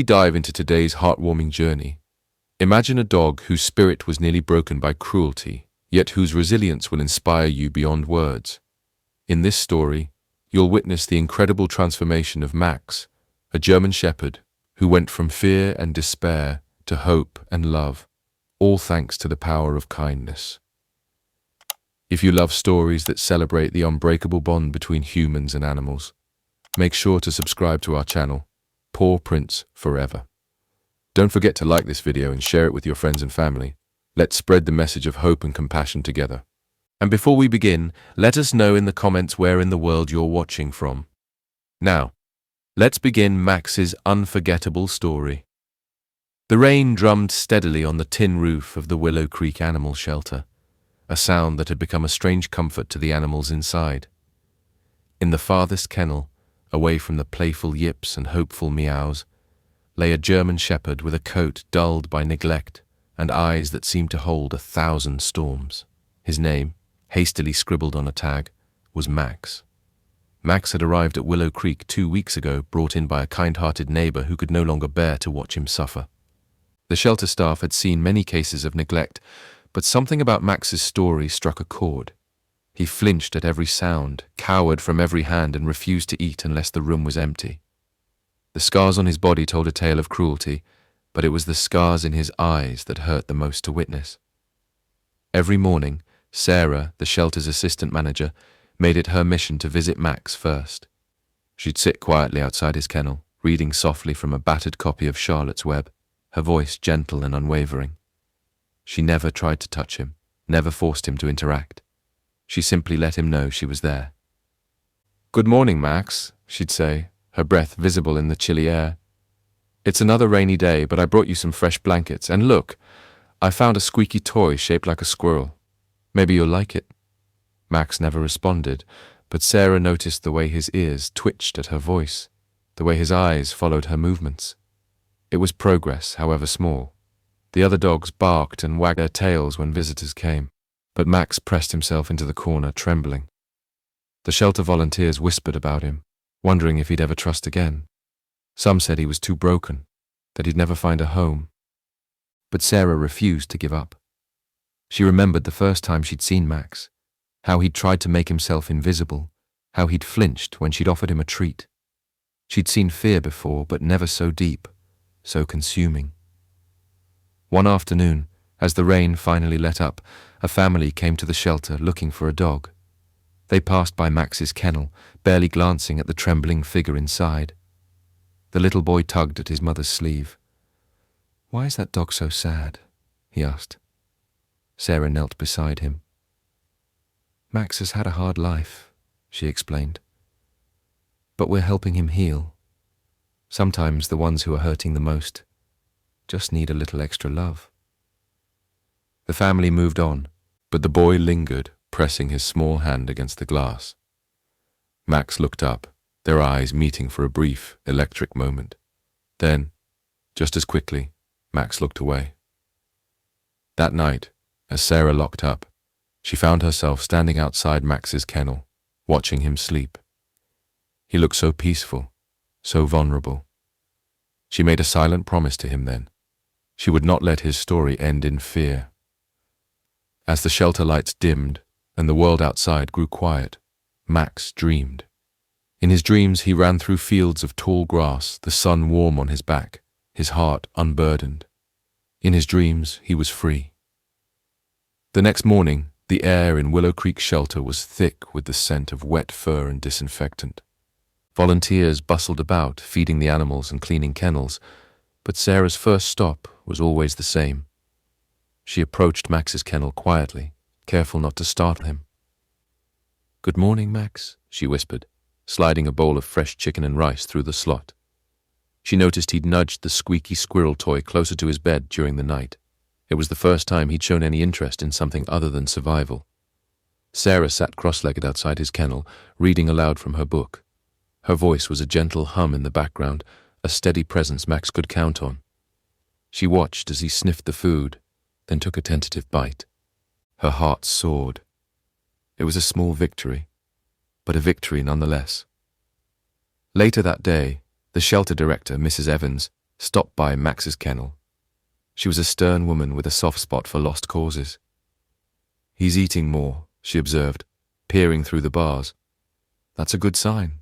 we dive into today's heartwarming journey, imagine a dog whose spirit was nearly broken by cruelty, yet whose resilience will inspire you beyond words. In this story, you'll witness the incredible transformation of Max, a German shepherd who went from fear and despair to hope and love, all thanks to the power of kindness. If you love stories that celebrate the unbreakable bond between humans and animals, make sure to subscribe to our channel, Pawprints Forever. Don't forget to like this video and share it with your friends and family. Let's spread the message of hope and compassion together. And before we begin, let us know in the comments where in the world you're watching from. Now, let's begin Max's unforgettable story. The rain drummed steadily on the tin roof of the Willow Creek Animal Shelter, a sound that had become a strange comfort to the animals inside. In the farthest kennel, away from the playful yips and hopeful meows, lay a German shepherd with a coat dulled by neglect and eyes that seemed to hold 1,000 storms. His name, hastily scribbled on a tag, was Max. Max had arrived at Willow Creek 2 weeks ago, brought in by a kind-hearted neighbor who could no longer bear to watch him suffer. The shelter staff had seen many cases of neglect, but something about Max's story struck a chord. He flinched at every sound, cowered from every hand, and refused to eat unless the room was empty. The scars on his body told a tale of cruelty, but it was the scars in his eyes that hurt the most to witness. Every morning, Sarah, the shelter's assistant manager, made it her mission to visit Max first. She'd sit quietly outside his kennel, reading softly from a battered copy of Charlotte's Web, her voice gentle and unwavering. She never tried to touch him, never forced him to interact. She simply let him know she was there. "Good morning, Max," she'd say, her breath visible in the chilly air. "It's another rainy day, but I brought you some fresh blankets, and look, I found a squeaky toy shaped like a squirrel. Maybe you'll like it." Max never responded, but Sarah noticed the way his ears twitched at her voice, the way his eyes followed her movements. It was progress, however small. The other dogs barked and wagged their tails when visitors came, but Max pressed himself into the corner, trembling. The shelter volunteers whispered about him, wondering if he'd ever trust again. Some said he was too broken, that he'd never find a home. But Sarah refused to give up. She remembered the first time she'd seen Max, how he'd tried to make himself invisible, how he'd flinched when she'd offered him a treat. She'd seen fear before, but never so deep, so consuming. One afternoon, as the rain finally let up, a family came to the shelter looking for a dog. They passed by Max's kennel, barely glancing at the trembling figure inside. The little boy tugged at his mother's sleeve. "Why is that dog so sad?" he asked. Sarah knelt beside him. "Max has had a hard life," she explained. "But we're helping him heal. Sometimes the ones who are hurting the most just need a little extra love." The family moved on, but the boy lingered, pressing his small hand against the glass. Max looked up, their eyes meeting for a brief, electric moment. Then, just as quickly, Max looked away. That night, as Sarah locked up, she found herself standing outside Max's kennel, watching him sleep. He looked so peaceful, so vulnerable. She made a silent promise to him then. She would not let his story end in fear. As the shelter lights dimmed and the world outside grew quiet, Max dreamed. In his dreams he ran through fields of tall grass, the sun warm on his back, his heart unburdened. In his dreams he was free. The next morning, the air in Willow Creek shelter was thick with the scent of wet fur and disinfectant. Volunteers bustled about, feeding the animals and cleaning kennels, but Sarah's first stop was always the same. She approached Max's kennel quietly, careful not to startle him. "Good morning, Max," she whispered, sliding a bowl of fresh chicken and rice through the slot. She noticed he'd nudged the squeaky squirrel toy closer to his bed during the night. It was the first time he'd shown any interest in something other than survival. Sarah sat cross-legged outside his kennel, reading aloud from her book. Her voice was a gentle hum in the background, a steady presence Max could count on. She watched as he sniffed the food, then took a tentative bite. Her heart soared. It was a small victory, but a victory nonetheless. Later that day, the shelter director, Mrs. Evans, stopped by Max's kennel. She was a stern woman with a soft spot for lost causes. "He's eating more," she observed, peering through the bars. "That's a good sign."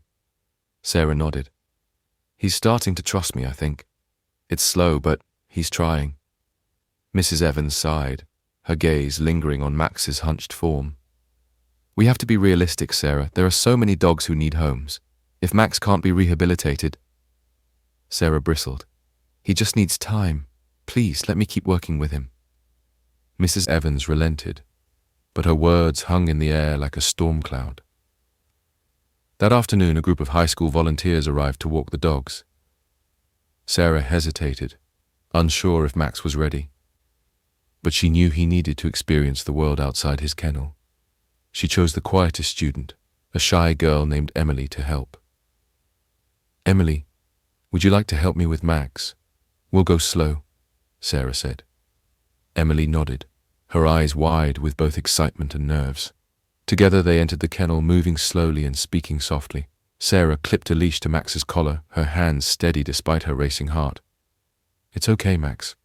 Sarah nodded. "He's starting to trust me, I think. It's slow, but he's trying." Mrs. Evans sighed, her gaze lingering on Max's hunched form. "We have to be realistic, Sarah. There are so many dogs who need homes. If Max can't be rehabilitated..." Sarah bristled. "He just needs time. Please, let me keep working with him." Mrs. Evans relented, but her words hung in the air like a storm cloud. That afternoon, a group of high school volunteers arrived to walk the dogs. Sarah hesitated, unsure if Max was ready. But she knew he needed to experience the world outside his kennel. She chose the quietest student, a shy girl named Emily, to help. "Emily, would you like to help me with Max? We'll go slow," Sarah said. Emily nodded, her eyes wide with both excitement and nerves. Together they entered the kennel, moving slowly and speaking softly. Sarah clipped a leash to Max's collar, her hands steady despite her racing heart. "It's okay, Max.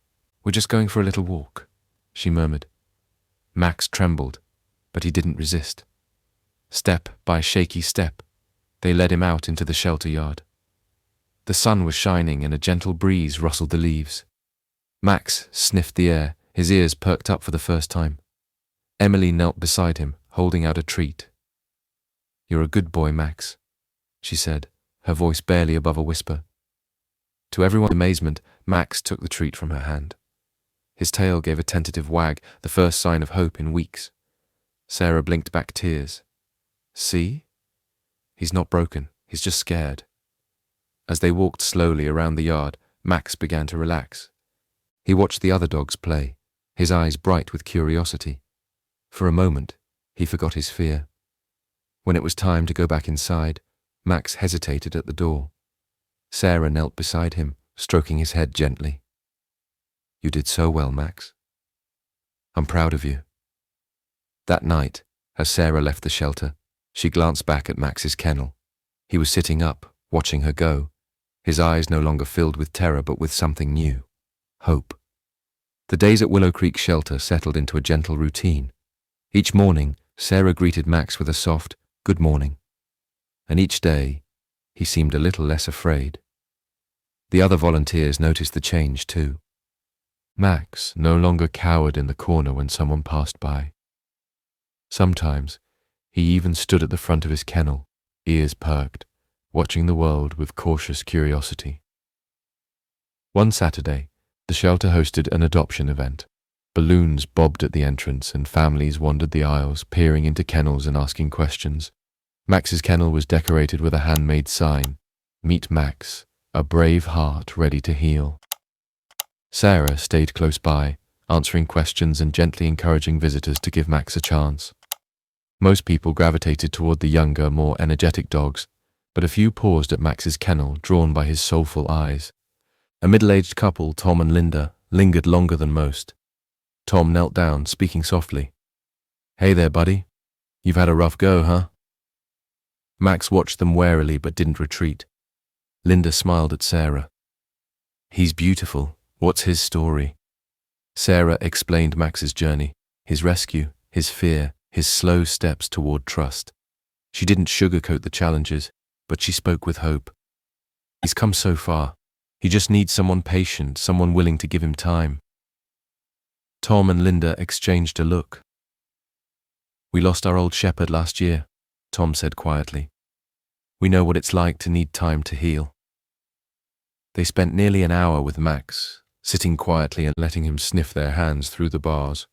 We're just going for a little walk," she murmured. Max trembled, but he didn't resist. Step by shaky step, they led him out into the shelter yard. The sun was shining and a gentle breeze rustled the leaves. Max sniffed the air, his ears perked up for the first time. Emily knelt beside him, holding out a treat. "You're a good boy, Max," she said, her voice barely above a whisper. To everyone's amazement, Max took the treat from her hand. His tail gave a tentative wag, the first sign of hope in weeks. Sarah blinked back tears. "See? He's not broken, he's just scared." As they walked slowly around the yard, Max began to relax. He watched the other dogs play, his eyes bright with curiosity. For a moment, he forgot his fear. When it was time to go back inside, Max hesitated at the door. Sarah knelt beside him, stroking his head gently. "You did so well, Max. I'm proud of you." That night, as Sarah left the shelter, she glanced back at Max's kennel. He was sitting up, watching her go, his eyes no longer filled with terror but with something new, hope. The days at Willow Creek Shelter settled into a gentle routine. Each morning, Sarah greeted Max with a soft, "Good morning." And each day, he seemed a little less afraid. The other volunteers noticed the change too. Max no longer cowered in the corner when someone passed by. Sometimes, he even stood at the front of his kennel, ears perked, watching the world with cautious curiosity. One Saturday, the shelter hosted an adoption event. Balloons bobbed at the entrance and families wandered the aisles, peering into kennels and asking questions. Max's kennel was decorated with a handmade sign, "Meet Max, a brave heart ready to heal." Sarah stayed close by, answering questions and gently encouraging visitors to give Max a chance. Most people gravitated toward the younger, more energetic dogs, but a few paused at Max's kennel, drawn by his soulful eyes. A middle-aged couple, Tom and Linda, lingered longer than most. Tom knelt down, speaking softly. "Hey there, buddy. You've had a rough go, huh?" Max watched them warily but didn't retreat. Linda smiled at Sarah. "He's beautiful. What's his story?" Sarah explained Max's journey, his rescue, his fear, his slow steps toward trust. She didn't sugarcoat the challenges, but she spoke with hope. "He's come so far. He just needs someone patient, someone willing to give him time." Tom and Linda exchanged a look. "We lost our old shepherd last year," Tom said quietly. "We know what it's like to need time to heal." They spent nearly an hour with Max, sitting quietly and letting him sniff their hands through the bars.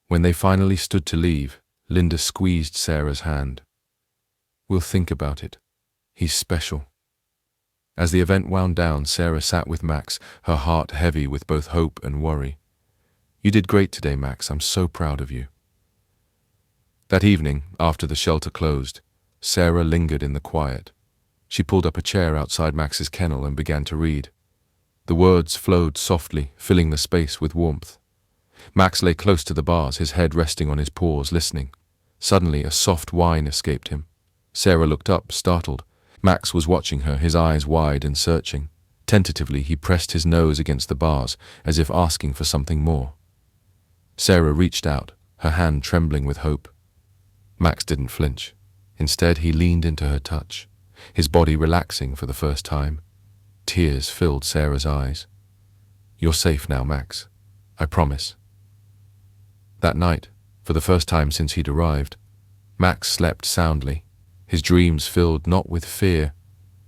When they finally stood to leave, Linda squeezed Sarah's hand. "We'll think about it. He's special." As the event wound down, Sarah sat with Max, her heart heavy with both hope and worry. "You did great today, Max. I'm so proud of you." That evening, after the shelter closed, Sarah lingered in the quiet. She pulled up a chair outside Max's kennel and began to read. The words flowed softly, filling the space with warmth. Max lay close to the bars, his head resting on his paws, listening. Suddenly, a soft whine escaped him. Sarah looked up, startled. Max was watching her, his eyes wide and searching. Tentatively, he pressed his nose against the bars, as if asking for something more. Sarah reached out, her hand trembling with hope. Max didn't flinch. Instead, he leaned into her touch, his body relaxing for the first time. Tears filled Sarah's eyes. "You're safe now, Max. I promise." That night, for the first time since he'd arrived, Max slept soundly, his dreams filled not with fear,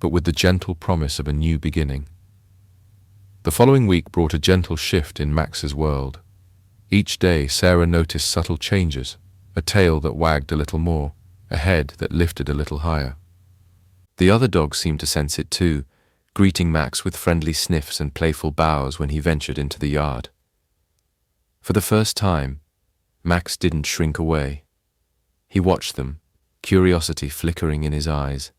but with the gentle promise of a new beginning. The following week brought a gentle shift in Max's world. Each day, Sarah noticed subtle changes, a tail that wagged a little more, a head that lifted a little higher. The other dogs seemed to sense it too, greeting Max with friendly sniffs and playful bows when he ventured into the yard. For the first time, Max didn't shrink away. He watched them, curiosity flickering in his eyes,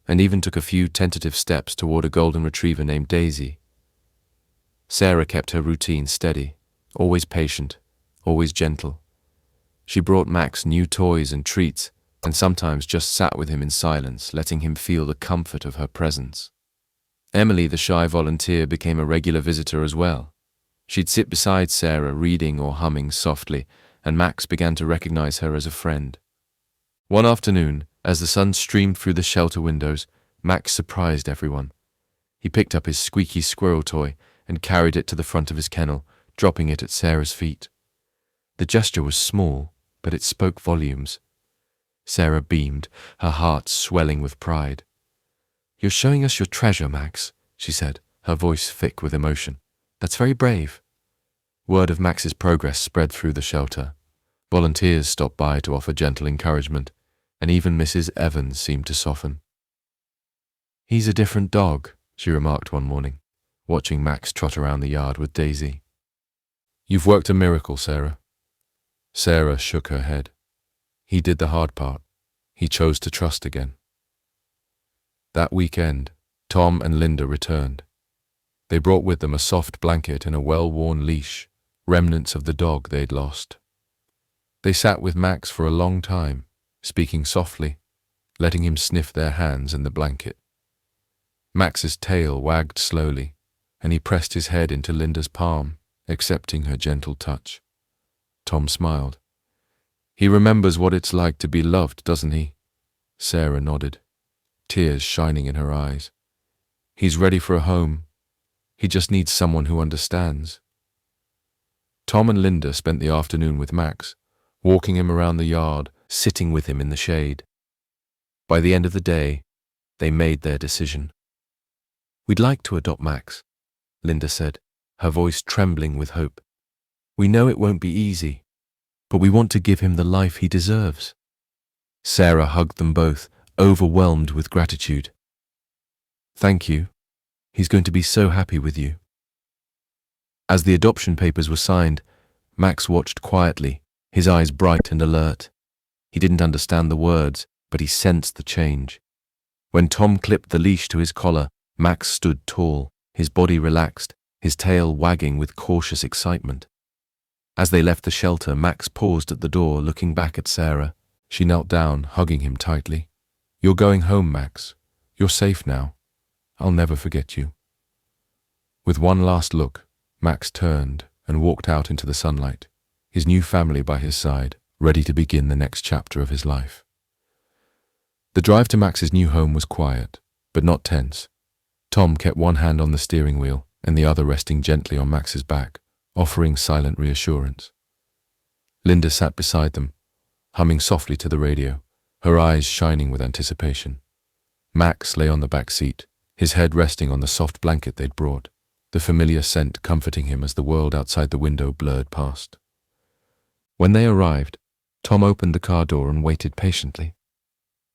and even took a few tentative steps toward a golden retriever named Daisy. Sarah kept her routine steady, always patient, always gentle. She brought Max new toys and treats, and sometimes just sat with him in silence, letting him feel the comfort of her presence. Emily, the shy volunteer, became a regular visitor as well. She'd sit beside Sarah, reading or humming softly, and Max began to recognize her as a friend. One afternoon, as the sun streamed through the shelter windows, Max surprised everyone. He picked up his squeaky squirrel toy and carried it to the front of his kennel, dropping it at Sarah's feet. The gesture was small, but it spoke volumes. Sarah beamed, her heart swelling with pride. "You're showing us your treasure, Max," she said, her voice thick with emotion. "That's very brave." Word of Max's progress spread through the shelter. Volunteers stopped by to offer gentle encouragement, and even Mrs. Evans seemed to soften. "He's a different dog," she remarked one morning, watching Max trot around the yard with Daisy. "You've worked a miracle, Sarah." Sarah shook her head. He did the hard part. He chose to trust again. That weekend, Tom and Linda returned. They brought with them a soft blanket and a well-worn leash, remnants of the dog they'd lost. They sat with Max for a long time, speaking softly, letting him sniff their hands and the blanket. Max's tail wagged slowly, and he pressed his head into Linda's palm, accepting her gentle touch. Tom smiled. "He remembers what it's like to be loved, doesn't he?" Sarah nodded, tears shining in her eyes. "He's ready for a home. He just needs someone who understands." Tom and Linda spent the afternoon with Max, walking him around the yard, sitting with him in the shade. By the end of the day, they made their decision. "We'd like to adopt Max," Linda said, her voice trembling with hope. "We know it won't be easy, but we want to give him the life he deserves." Sarah hugged them both, overwhelmed with gratitude. "Thank you. He's going to be so happy with you." As the adoption papers were signed, Max watched quietly, his eyes bright and alert. He didn't understand the words, but he sensed the change. When Tom clipped the leash to his collar, Max stood tall, his body relaxed, his tail wagging with cautious excitement. As they left the shelter, Max paused at the door, looking back at Sarah. She knelt down, hugging him tightly. "You're going home, Max. You're safe now. I'll never forget you." With one last look, Max turned and walked out into the sunlight, his new family by his side, ready to begin the next chapter of his life. The drive to Max's new home was quiet, but not tense. Tom kept one hand on the steering wheel and the other resting gently on Max's back, offering silent reassurance. Linda sat beside them, humming softly to the radio, her eyes shining with anticipation. Max lay on the back seat, his head resting on the soft blanket they'd brought, the familiar scent comforting him as the world outside the window blurred past. When they arrived, Tom opened the car door and waited patiently.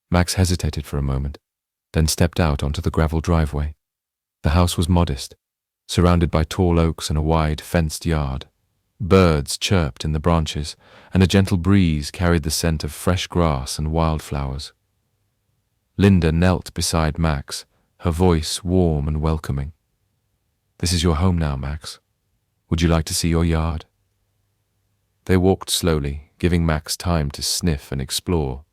Max hesitated for a moment, then stepped out onto the gravel driveway. The house was modest, surrounded by tall oaks and a wide, fenced yard. Birds chirped in the branches, and a gentle breeze carried the scent of fresh grass and wildflowers. Linda knelt beside Max, her voice warm and welcoming. "This is your home now, Max. Would you like to see your yard?" They walked slowly, giving Max time to sniff and explore.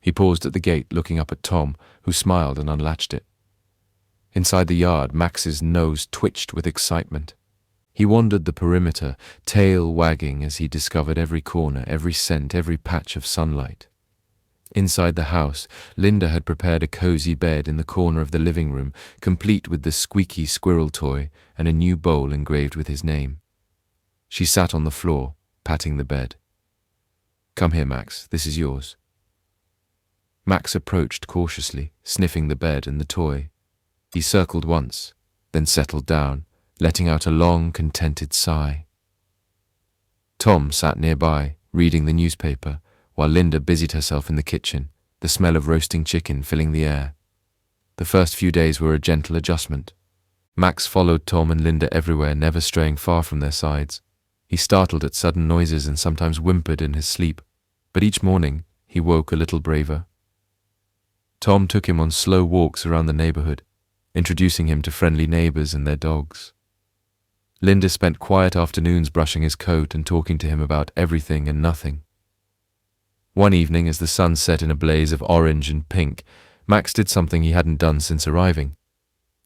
He paused at the gate, looking up at Tom, who smiled and unlatched it. Inside the yard, Max's nose twitched with excitement. He wandered the perimeter, tail wagging as he discovered every corner, every scent, every patch of sunlight. Inside the house, Linda had prepared a cozy bed in the corner of the living room, complete with the squeaky squirrel toy and a new bowl engraved with his name. She sat on the floor, patting the bed. "Come here, Max, this is yours." Max approached cautiously, sniffing the bed and the toy. He circled once, then settled down, letting out a long, contented sigh. Tom sat nearby, reading the newspaper, while Linda busied herself in the kitchen, the smell of roasting chicken filling the air. The first few days were a gentle adjustment. Max followed Tom and Linda everywhere, never straying far from their sides. He startled at sudden noises and sometimes whimpered in his sleep, but each morning he woke a little braver. Tom took him on slow walks around the neighborhood, introducing him to friendly neighbors and their dogs. Linda spent quiet afternoons brushing his coat and talking to him about everything and nothing. One evening, as the sun set in a blaze of orange and pink, Max did something he hadn't done since arriving.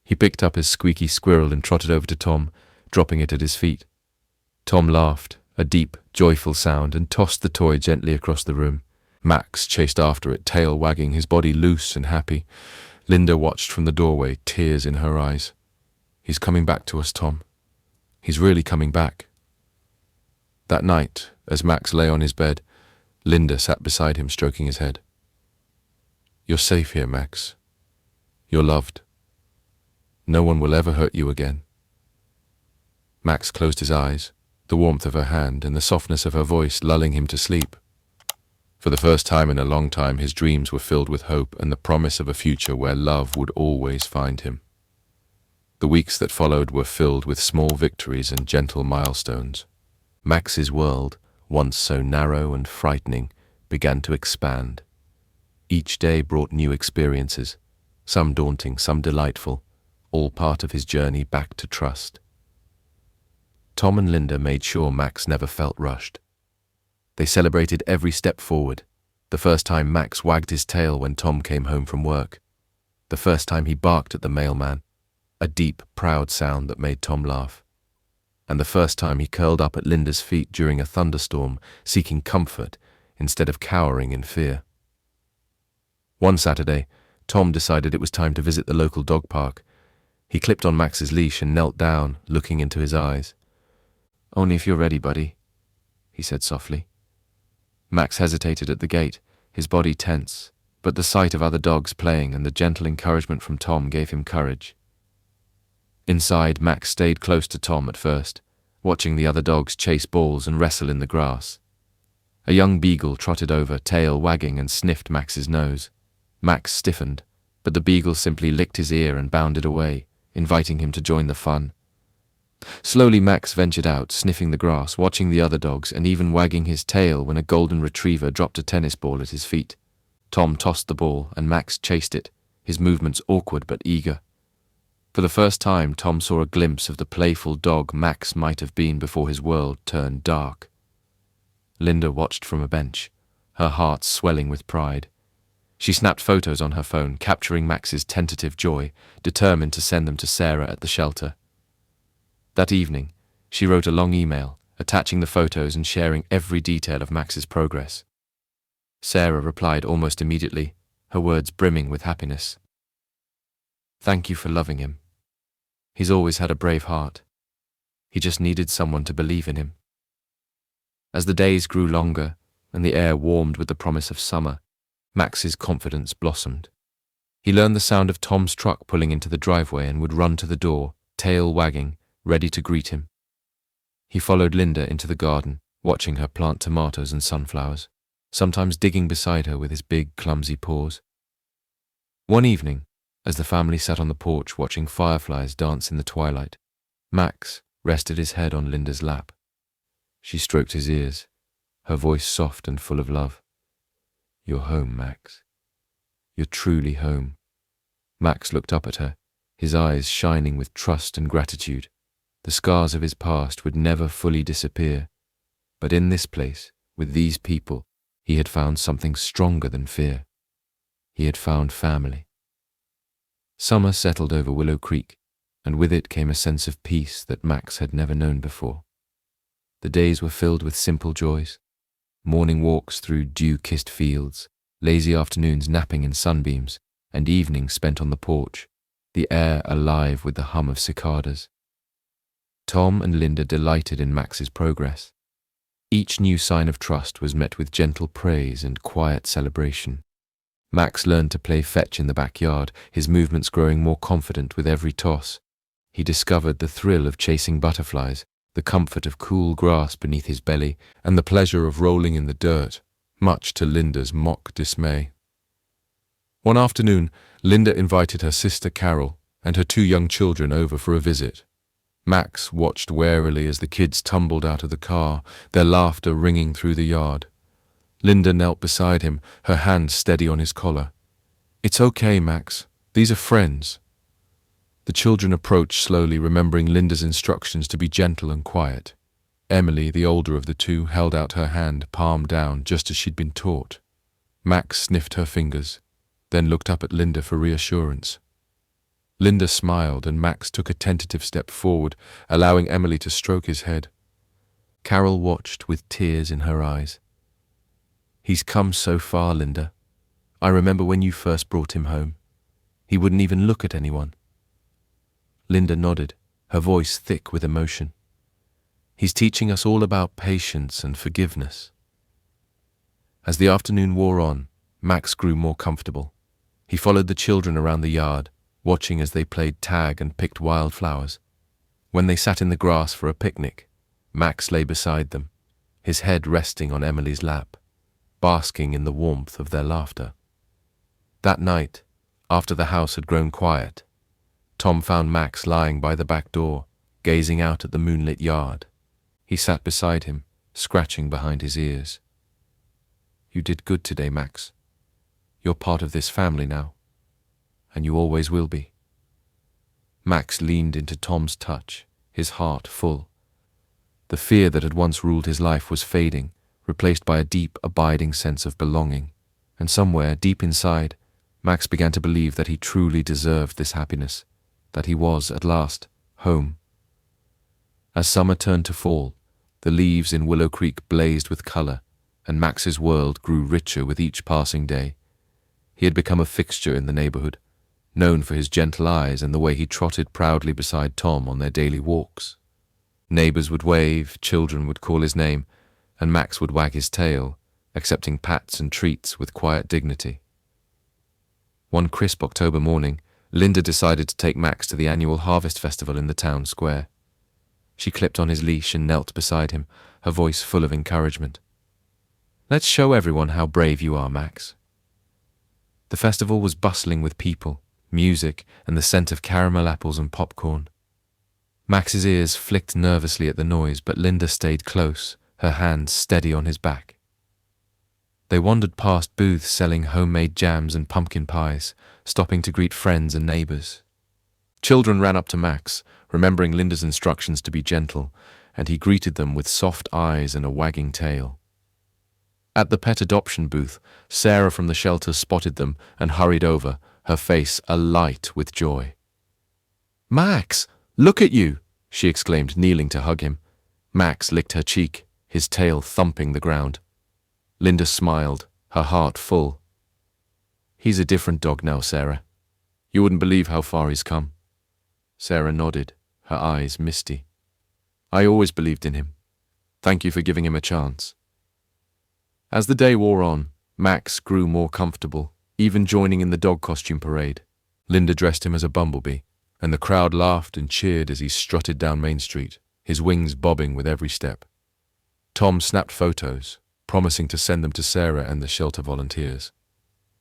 He picked up his squeaky squirrel and trotted over to Tom, dropping it at his feet. Tom laughed, a deep, joyful sound, and tossed the toy gently across the room. Max chased after it, tail wagging, his body loose and happy. Linda watched from the doorway, tears in her eyes. "He's coming back to us, Tom. He's really coming back." That night, as Max lay on his bed, Linda sat beside him, stroking his head. "You're safe here, Max. You're loved. No one will ever hurt you again." Max closed his eyes, the warmth of her hand and the softness of her voice lulling him to sleep. For the first time in a long time, his dreams were filled with hope and the promise of a future where love would always find him. The weeks that followed were filled with small victories and gentle milestones. Max's world, once so narrow and frightening, began to expand. Each day brought new experiences, some daunting, some delightful, all part of his journey back to trust. Tom and Linda made sure Max never felt rushed. They celebrated every step forward, the first time Max wagged his tail when Tom came home from work, the first time he barked at the mailman, a deep, proud sound that made Tom laugh, and the first time he curled up at Linda's feet during a thunderstorm, seeking comfort instead of cowering in fear. One Saturday, Tom decided it was time to visit the local dog park. He clipped on Max's leash and knelt down, looking into his eyes. "Only if you're ready, buddy," he said softly. Max hesitated at the gate, his body tense, but the sight of other dogs playing and the gentle encouragement from Tom gave him courage. Inside, Max stayed close to Tom at first, watching the other dogs chase balls and wrestle in the grass. A young beagle trotted over, tail wagging, and sniffed Max's nose. Max stiffened, but the beagle simply licked his ear and bounded away, inviting him to join the fun. Slowly Max ventured out, sniffing the grass, watching the other dogs, and even wagging his tail when a golden retriever dropped a tennis ball at his feet. Tom tossed the ball, and Max chased it, his movements awkward but eager. For the first time, Tom saw a glimpse of the playful dog Max might have been before his world turned dark. Linda watched from a bench, her heart swelling with pride. She snapped photos on her phone, capturing Max's tentative joy, determined to send them to Sarah at the shelter. That evening, she wrote a long email, attaching the photos and sharing every detail of Max's progress. Sarah replied almost immediately, her words brimming with happiness. "Thank you for loving him. He's always had a brave heart. He just needed someone to believe in him." As the days grew longer and the air warmed with the promise of summer, Max's confidence blossomed. He learned the sound of Tom's truck pulling into the driveway and would run to the door, tail wagging, ready to greet him. He followed Linda into the garden, watching her plant tomatoes and sunflowers, sometimes digging beside her with his big, clumsy paws. One evening, as the family sat on the porch watching fireflies dance in the twilight, Max rested his head on Linda's lap. She stroked his ears, her voice soft and full of love. "You're home, Max. You're truly home." Max looked up at her, his eyes shining with trust and gratitude. The scars of his past would never fully disappear, but in this place, with these people, he had found something stronger than fear. He had found family. Summer settled over Willow Creek, and with it came a sense of peace that Max had never known before. The days were filled with simple joys: morning walks through dew-kissed fields, lazy afternoons napping in sunbeams, and evenings spent on the porch, the air alive with the hum of cicadas. Tom and Linda delighted in Max's progress. Each new sign of trust was met with gentle praise and quiet celebration. Max learned to play fetch in the backyard, his movements growing more confident with every toss. He discovered the thrill of chasing butterflies, the comfort of cool grass beneath his belly, and the pleasure of rolling in the dirt, much to Linda's mock dismay. One afternoon, Linda invited her sister Carol and her 2 young children over for a visit. Max watched warily as the kids tumbled out of the car, their laughter ringing through the yard. Linda knelt beside him, her hand steady on his collar. "It's okay, Max. These are friends." The children approached slowly, remembering Linda's instructions to be gentle and quiet. Emily, the older of the 2, held out her hand, palm down, just as she'd been taught. Max sniffed her fingers, then looked up at Linda for reassurance. Linda smiled, and Max took a tentative step forward, allowing Emily to stroke his head. Carol watched with tears in her eyes. "He's come so far, Linda. I remember when you first brought him home. He wouldn't even look at anyone." Linda nodded, her voice thick with emotion. "He's teaching us all about patience and forgiveness." As the afternoon wore on, Max grew more comfortable. He followed the children around the yard, watching as they played tag and picked wildflowers. When they sat in the grass for a picnic, Max lay beside them, his head resting on Emily's lap, basking in the warmth of their laughter. That night, after the house had grown quiet, Tom found Max lying by the back door, gazing out at the moonlit yard. He sat beside him, scratching behind his ears. "You did good today, Max. You're part of this family now, and you always will be." Max leaned into Tom's touch, his heart full. The fear that had once ruled his life was fading, replaced by a deep, abiding sense of belonging. And somewhere, deep inside, Max began to believe that he truly deserved this happiness, that he was, at last, home. As summer turned to fall, the leaves in Willow Creek blazed with color, and Max's world grew richer with each passing day. He had become a fixture in the neighborhood, known for his gentle eyes and the way he trotted proudly beside Tom on their daily walks. Neighbors would wave, children would call his name, and Max would wag his tail, accepting pats and treats with quiet dignity. One crisp October morning, Linda decided to take Max to the annual harvest festival in the town square. She clipped on his leash and knelt beside him, her voice full of encouragement. "Let's show everyone how brave you are, Max." The festival was bustling with people, music, and the scent of caramel apples and popcorn. Max's ears flicked nervously at the noise, but Linda stayed close, her hands steady on his back. They wandered past booths selling homemade jams and pumpkin pies, stopping to greet friends and neighbors. Children ran up to Max, remembering Linda's instructions to be gentle, and he greeted them with soft eyes and a wagging tail. At the pet adoption booth, Sarah from the shelter spotted them and hurried over, her face alight with joy. "Max, look at you!" she exclaimed, kneeling to hug him. Max licked her cheek, his tail thumping the ground. Linda smiled, her heart full. "He's a different dog now, Sarah. You wouldn't believe how far he's come." Sarah nodded, her eyes misty. "I always believed in him. Thank you for giving him a chance." As the day wore on, Max grew more comfortable, even joining in the dog costume parade. Linda dressed him as a bumblebee, and the crowd laughed and cheered as he strutted down Main Street, his wings bobbing with every step. Tom snapped photos, promising to send them to Sarah and the shelter volunteers.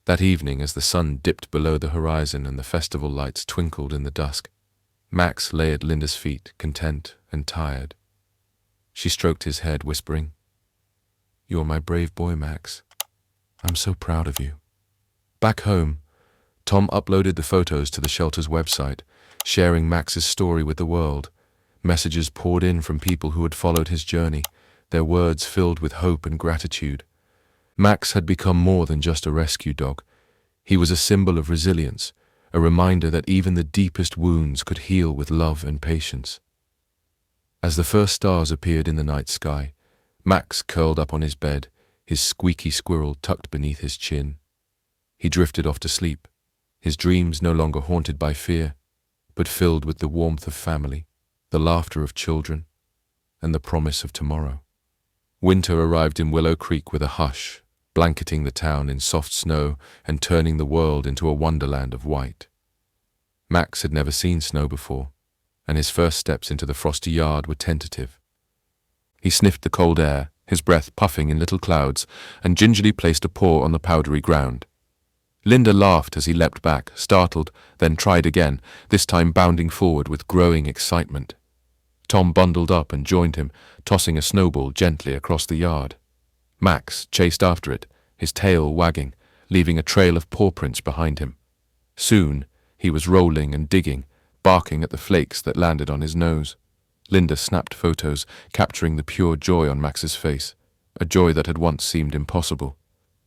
That evening, as the sun dipped below the horizon and the festival lights twinkled in the dusk, Max lay at Linda's feet, content and tired. She stroked his head, whispering, "You're my brave boy, Max. I'm so proud of you." Back home, Tom uploaded the photos to the shelter's website, sharing Max's story with the world. Messages poured in from people who had followed his journey, their words filled with hope and gratitude. Max had become more than just a rescue dog. He was a symbol of resilience, a reminder that even the deepest wounds could heal with love and patience. As the first stars appeared in the night sky, Max curled up on his bed, his squeaky squirrel tucked beneath his chin. He drifted off to sleep, his dreams no longer haunted by fear, but filled with the warmth of family, the laughter of children, and the promise of tomorrow. Winter arrived in Willow Creek with a hush, blanketing the town in soft snow and turning the world into a wonderland of white. Max had never seen snow before, and his first steps into the frosty yard were tentative. He sniffed the cold air, his breath puffing in little clouds, and gingerly placed a paw on the powdery ground. Linda laughed as he leapt back, startled, then tried again, this time bounding forward with growing excitement. Tom bundled up and joined him, tossing a snowball gently across the yard. Max chased after it, his tail wagging, leaving a trail of paw prints behind him. Soon, he was rolling and digging, barking at the flakes that landed on his nose. Linda snapped photos, capturing the pure joy on Max's face, a joy that had once seemed impossible.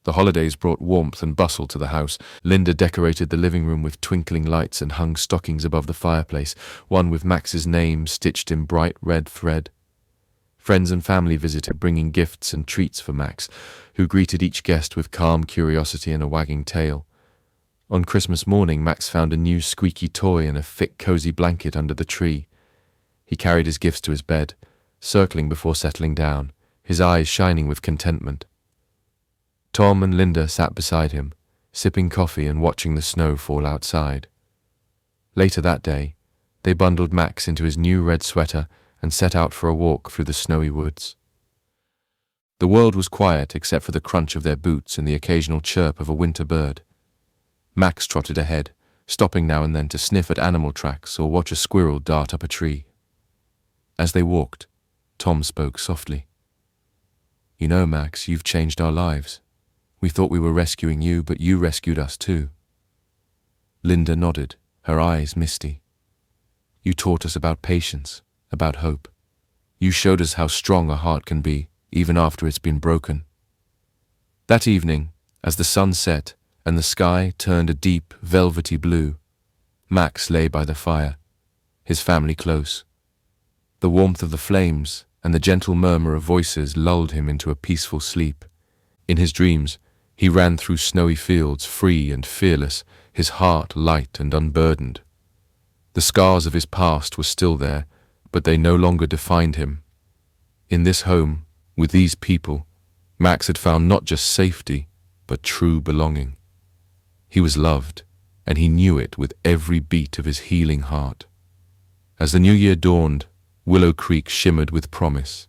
The holidays brought warmth and bustle to the house. Linda decorated the living room with twinkling lights and hung stockings above the fireplace, one with Max's name stitched in bright red thread. Friends and family visited, bringing gifts and treats for Max, who greeted each guest with calm curiosity and a wagging tail. On Christmas morning, Max found a new squeaky toy and a thick, cozy blanket under the tree. He carried his gifts to his bed, circling before settling down, his eyes shining with contentment. Tom and Linda sat beside him, sipping coffee and watching the snow fall outside. Later that day, they bundled Max into his new red sweater and set out for a walk through the snowy woods. The world was quiet except for the crunch of their boots and the occasional chirp of a winter bird. Max trotted ahead, stopping now and then to sniff at animal tracks or watch a squirrel dart up a tree. As they walked, Tom spoke softly. "You know, Max, you've changed our lives. We thought we were rescuing you, but you rescued us too." Linda nodded, her eyes misty. "You taught us about patience, about hope. You showed us how strong a heart can be, even after it's been broken." That evening, as the sun set and the sky turned a deep, velvety blue, Max lay by the fire, his family close. The warmth of the flames and the gentle murmur of voices lulled him into a peaceful sleep. In his dreams, he ran through snowy fields, free and fearless, his heart light and unburdened. The scars of his past were still there, but they no longer defined him. In this home, with these people, Max had found not just safety, but true belonging. He was loved, and he knew it with every beat of his healing heart. As the new year dawned, Willow Creek shimmered with promise.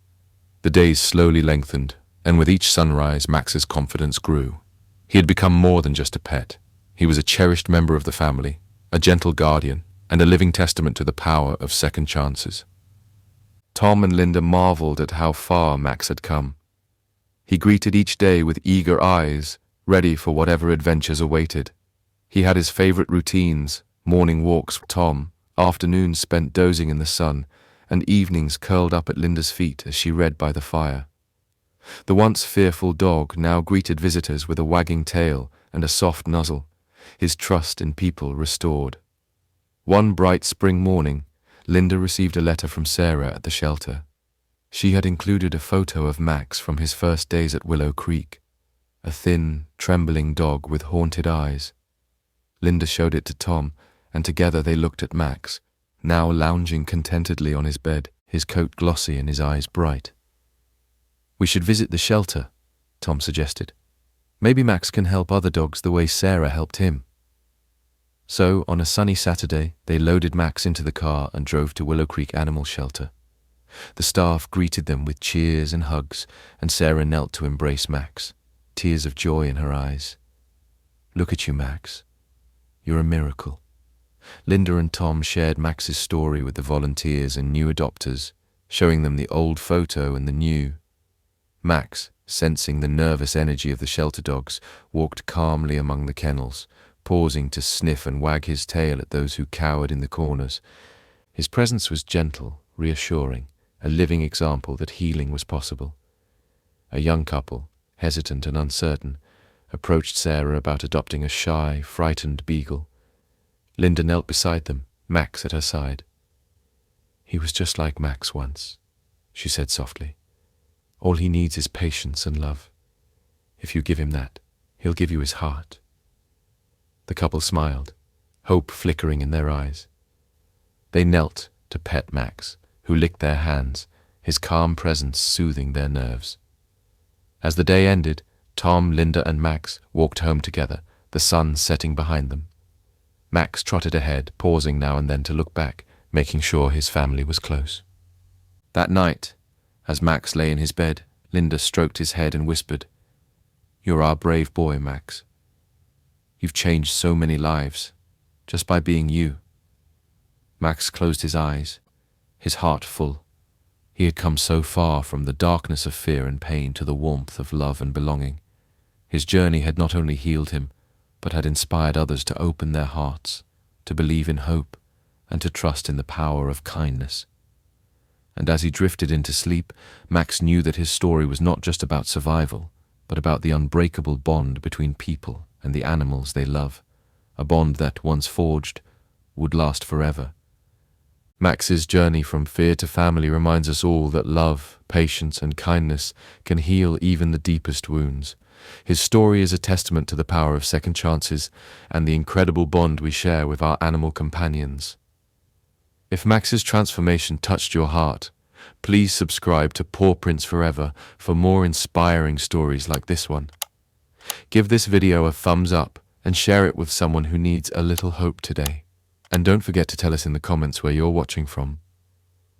The days slowly lengthened, and with each sunrise, Max's confidence grew. He had become more than just a pet. He was a cherished member of the family, a gentle guardian, and a living testament to the power of second chances. Tom and Linda marveled at how far Max had come. He greeted each day with eager eyes, ready for whatever adventures awaited. He had his favorite routines, morning walks with Tom, afternoons spent dozing in the sun, and evenings curled up at Linda's feet as she read by the fire. The once fearful dog now greeted visitors with a wagging tail and a soft nuzzle, his trust in people restored. One bright spring morning, Linda received a letter from Sarah at the shelter. She had included a photo of Max from his first days at Willow Creek, a thin, trembling dog with haunted eyes. Linda showed it to Tom, and together they looked at Max, now lounging contentedly on his bed, his coat glossy and his eyes bright. "We should visit the shelter," Tom suggested. "Maybe Max can help other dogs the way Sarah helped him." So, on a sunny Saturday, they loaded Max into the car and drove to Willow Creek Animal Shelter. The staff greeted them with cheers and hugs, and Sarah knelt to embrace Max, tears of joy in her eyes. "Look at you, Max. You're a miracle." Linda and Tom shared Max's story with the volunteers and new adopters, showing them the old photo and the new. Max, sensing the nervous energy of the shelter dogs, walked calmly among the kennels, pausing to sniff and wag his tail at those who cowered in the corners. His presence was gentle, reassuring, a living example that healing was possible. A young couple, hesitant and uncertain, approached Sarah about adopting a shy, frightened beagle. Linda knelt beside them, Max at her side. "He was just like Max once," she said softly. "All he needs is patience and love. If you give him that, he'll give you his heart." The couple smiled, hope flickering in their eyes. They knelt to pet Max, who licked their hands, his calm presence soothing their nerves. As the day ended, Tom, Linda, and Max walked home together, the sun setting behind them. Max trotted ahead, pausing now and then to look back, making sure his family was close. That night, as Max lay in his bed, Linda stroked his head and whispered, "You're our brave boy, Max. You've changed so many lives, just by being you." Max closed his eyes, his heart full. He had come so far from the darkness of fear and pain to the warmth of love and belonging. His journey had not only healed him, but had inspired others to open their hearts, to believe in hope, and to trust in the power of kindness. And as he drifted into sleep, Max knew that his story was not just about survival, but about the unbreakable bond between people and the animals they love, a bond that, once forged, would last forever. Max's journey from fear to family reminds us all that love, patience, and kindness can heal even the deepest wounds. His story is a testament to the power of second chances and the incredible bond we share with our animal companions. If Max's transformation touched your heart, please subscribe to Pawprints Forever for more inspiring stories like this one. Give this video a thumbs up and share it with someone who needs a little hope today. And don't forget to tell us in the comments where you're watching from.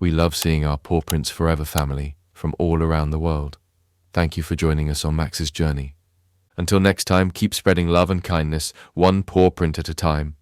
We love seeing our Pawprints Forever family from all around the world. Thank you for joining us on Max's journey. Until next time, keep spreading love and kindness, one paw print at a time.